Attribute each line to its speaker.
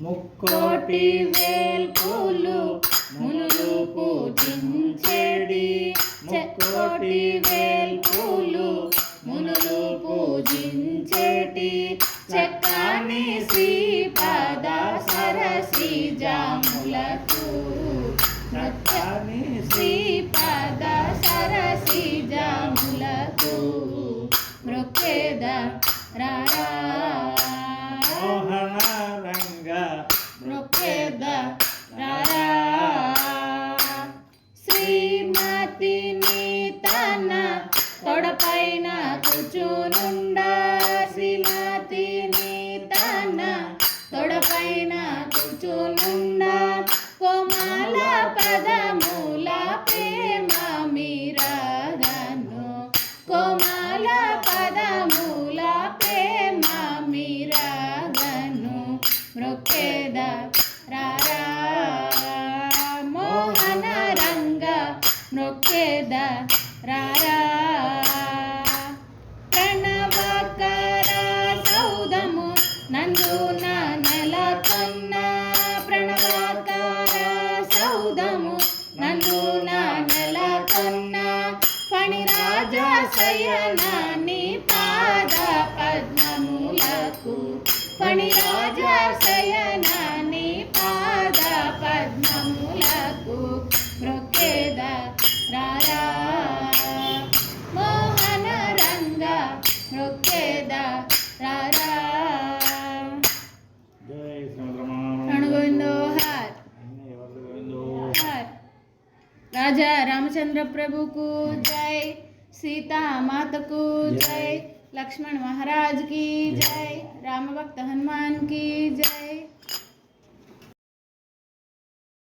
Speaker 1: ముక్కోటి వేల్పులు మునులు పూజించేడి ముక్కోటి వేల్పులు మునులు పూజించేటి చక్కని శ్రీపాద సరసిజములకు చక్కని శ్రీపాద సరసిజములకు మృక్కేద రారా
Speaker 2: మోహన రంగ
Speaker 1: మృక్కేద రారా శ్రీమతిని తన తొడపైన కూర్చునుండా శ్రీమతిని తన తొడపైన కూర్చునుండా కోమల పదముల ప్రేమ మీరగను కోమల పదముల ప్రేమ మీరగను మృక్కేద రారా మోహన రంగ మృక్కేద రారా ప్రణవకర సౌదము నందున నెలకొన్న ప్రణవకర సౌదము నందున నెలకొన్న ఫణిరాజ శయనాని పాద పద్మములకు ఫణిరాజ శయనాని పాద పద్మములకు మృక్కేద రారా మోహన రంగ మృక్కేద రారా
Speaker 2: జై శ్రీమద్రమణ
Speaker 1: గోవిందో హర్ हर राजा रामचंद्र प्रभु को जय सीता माता को जय लक्ष्मण महाराज की जय राम भक्त हनुमान की जय।